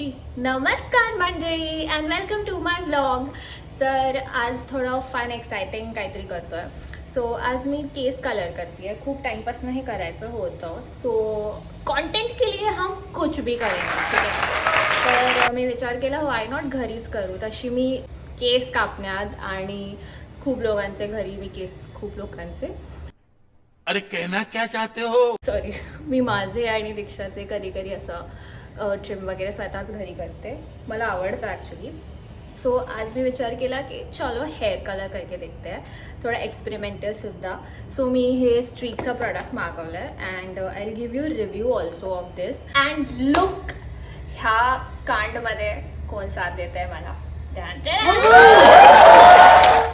नमस्कार मंडळी and welcome to my vlog. तर आज थोडं फन एक्साइटिंग काहीतरी करतोय. सो आज मी केस कलर करते आहे. खूप टाइमपासून हे करायचं होतं. सो कंटेंट के लिए हम कुछ भी करेंगे, ठीक आहे. तर मी विचार केला व्हाय नॉट घरीच करू. तशी मी केस कापण्यात आणि खूप लोकांचे घरी मी केस खूप लोकांचे अरे कहना क्या चाहते हो. सॉरी मी माझे आणि दीक्षाचे कधी कधी असं ट्रिम वगैरे स्वतःच घरी करते. मला आवडतं ॲक्च्युली. सो आज मी विचार केला की चलो हेअर कलर करके देखते आहे, थोडा एक्सपेरिमेंटलसुद्धा. सो मी हे स्ट्रीकचं प्रोडक्ट मागवलं आहे and I will give you review also of this. And look ह्या कांडमध्ये कोण साथ देत आहे मला.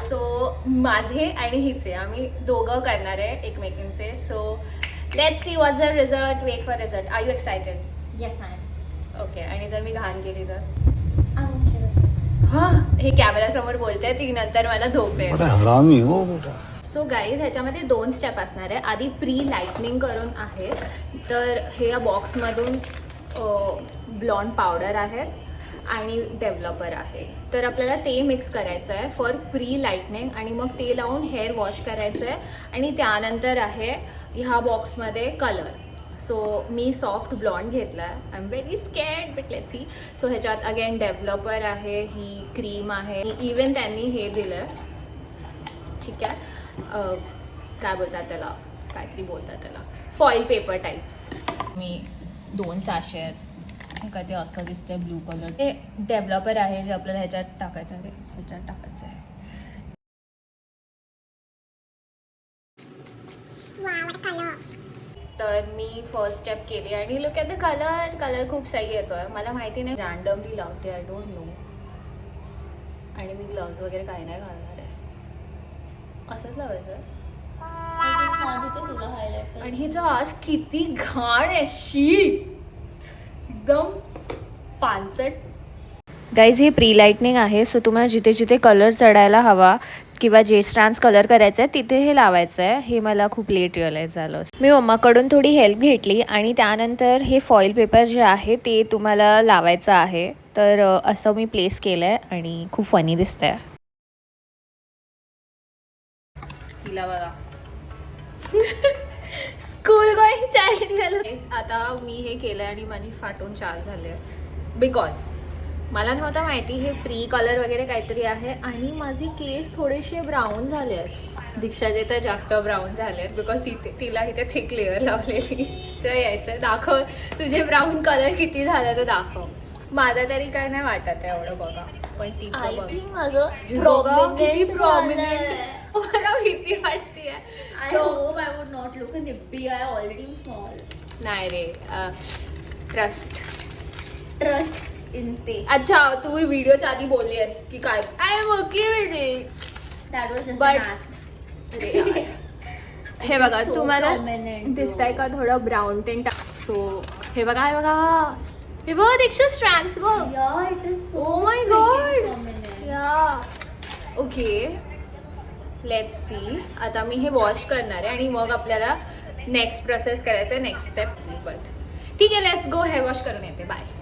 सो माझे आणि हिचे आम्ही दोघं करणार आहे एकमेकींचे. So let's see was the result. Wait for result. Are you excited? Yes I okay. आणि जर मी घाण केली तर एम ओके. हा हे कॅमेरासमोर बोलते ती नंतर मला झोप येईल. हरामी हो बेटा. सो गाईज ह्याच्यामध्ये 2 स्टेप असणार आहे. आधी प्री लाईटनिंग करून आहे. तर हे या बॉक्समधून ब्लॉन्ड पावडर आहे आणि डेव्हलपर आहे. तर आपल्याला ते मिक्स करायचं आहे फॉर प्री लाईटनिंग आणि मग ते लावून हेअर वॉश करायचं आहे. आणि त्यानंतर आहे ह्या बॉक्समध्ये कलर. सो मी सॉफ्ट ब्लॉन्ड घेतला आहे. I am very scared but let's see. So ह्याच्यात अगेन डेव्हलपर आहे, ही क्रीम आहे, इवन त्यांनी हे दिलं आहे, ठीक आहे. काय बोलतात त्याला, काहीतरी बोलतात त्याला, फॉईल पेपर टाईप्स. मी 2 सॅशे आहेत. हे काय ते असं दिसतंय ब्लू कलर. ते डेव्हलपर आहे जे आपल्याला ह्याच्यात टाकायचं आहे. ह्याच्यात टाकायचं आहे. तर मी फर्स्ट स्टेप केली आणि लुक ॲट द कलर खूप सही येतोय. मला माहिती नाही, रँडमली लावते, आय डोंट नो. आणि मी ग्लव्ज वगैरे काही नाही घालणार आहे, असंच लावायचं. आणि हिचा वास किती घाण आहे, शी, एकदम पांचट. गाईज हे प्री लाईटनिंग आहे. सो तुम्हाला जिथे जिथे कलर चढायला हवा किंवा जे स्ट्रँड्स कलर करायचं आहे तिथे हे लावायचं आहे. हे मला खूप लेट रिअलाईज झालं. मी मम्माकडून थोडी हेल्प घेतली आणि त्यानंतर हे फॉईल पेपर जे आहे ते तुम्हाला लावायचं आहे. तर असं मी प्लेस केलं आहे आणि खूप फनी दिसतंय. हिला बघा स्कूल गोईंग चाइल्ड झालं. आता मी हे केलं आणि माझी फाटून 4 झाले बिकॉज मला नव्हतं माहिती हे प्री कलर वगैरे काहीतरी आहे. आणि माझे केस थोडेसे ब्राऊन झाले आहेत. दीक्षाचे तर जास्त ब्राऊन झाले आहेत बिकॉज तिला इथे थिक लेअर लावलेली. तर यायचं दाखव तुझे ब्राऊन कलर किती झालं तर दाखव. माझा तरी काय नाही वाटत आहे एवढं बघा, पण तिचं बघा किती प्रॉमिनंट. मला भीती वाटते. I would not look a nippy. I already small. नाही रे, ट्रस्ट in pay. अच्छा तू व्हिडिओच्या आधी बोलली आहेस की काय I am okay with it. That was just But- an act. हे बघा so तुम्हाला prominent, दिसतंय का थोडं ब्राऊन टेंट. सो हे बघा, हे बघा, हे बघ दीक्षा स्ट्रँड्स बघ. Yeah, it is so Oh my freaking God. prominent. या ओके लेट्स सी. आता मी हे वॉश करणार आहे आणि मग आपल्याला नेक्स्ट प्रोसेस करायचं आहे, नेक्स्ट स्टेप. बट ठीक आहे, लेट्स गो. हेअर वॉश करून येते. Bye.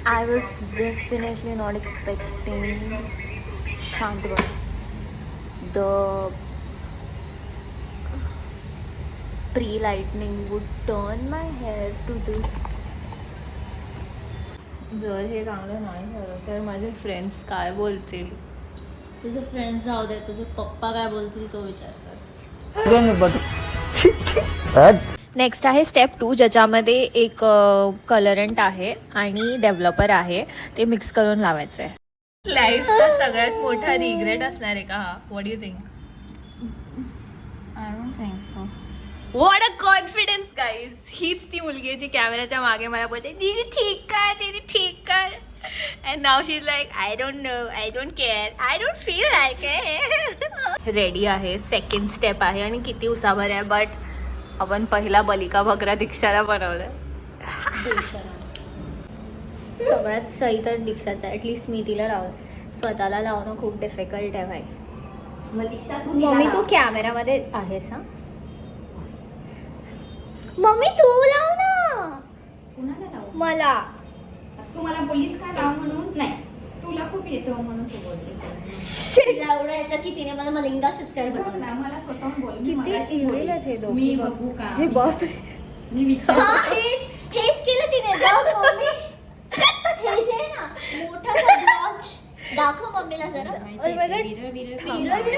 I was definitely not expecting Shantava. The pre-lightning would turn my hair to this. जर हे चांगलं नाही झालं तर माझे फ्रेंड्स काय बोलतील. तुझे फ्रेंड्स जाऊ दे, तुझे पप्पा काय बोलतील तो विचार कर. नेक्स्ट आहे स्टेप 2 ज्याच्यामध्ये एक कलरंट आहे आणि डेव्हलपर आहे. ते मिक्स करून लावायचं आहे. लाईफचा सगळ्यात मोठा रिग्रेट असणार आहे का हा? What do you think? I don't think so. What a confidence guys. हीच ती मुलगी आहे जी कॅमेऱ्याच्या मागे मला बोलते दीदी ठीक कर, दीदी ठीक कर. And now she is like I don't know, I don't care, I don't feel like it. Ready आहे. सेकंड स्टेप आहे आणि किती उसाभर आहे. बट आपण पहिला बलिका बकरा दीक्षाला बनवलं. सगळ्यात सही तर दीक्षाचा. ॲटलिस्ट मी तिला स्वतःला लावणं खूप डिफिकल्ट आहे भाई. मम्मी तू कॅमेरामध्ये आहेस हा? मम्मी तू लाव ना. मला तू मला बोललीस का नाव म्हणून? नाही, तुला खूप येतं म्हणून तू बोललीस. तिला एवढं येतं की तिने मला मलिंगा सिस्टर बघ बनवलं. ना, मला स्वतःहून बोल. मी किती मगाशी evil बोलली. आहेत हे दोघं. मी बघू का? हे बापरे. मी विचार हा, हेच केलं तिने. बघ मम्मी, हे जे आहे ना मोठा ब्लॉच दाखव मम्मीला जरा. विरळ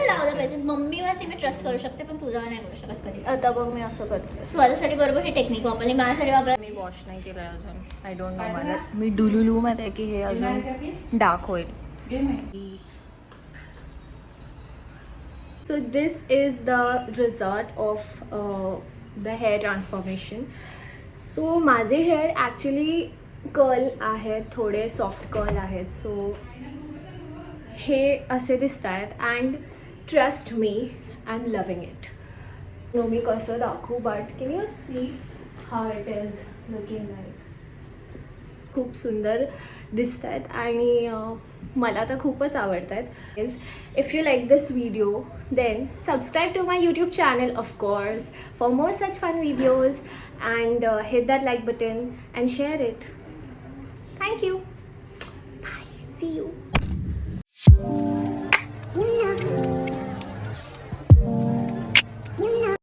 लावलं पाहिजे. मम्मीवरती मी ट्रस्ट करू शकते पण तुझ्यावर नाही करू शकत कधी. आता बघ मी असं करते. स्वतःसाठी बरोबर ही टेक्निक वापरली, माझ्यासाठी वापरली. मी वॉश नाही केलं अजून. आय डोंट नो मला. मी डुलुलू मध्ये आहे की हे अजून डार्क होईल. So this is the result of the hair transformation. So माझे हेअर ॲक्च्युली कर्ल आहेत, थोडे सॉफ्ट कर्ल आहेत. सो हे असे दिसत आहेत and trust me, I am loving it. No मी कसं दाखवू, but can you see how it is looking like. खूप सुंदर दिसत आहेत आणि मला तर खूपच आवडत आहेत. If you like this video then subscribe to my YouTube channel of course for more such fun videos and hit that like button and share it. Thank you. Bye. See you.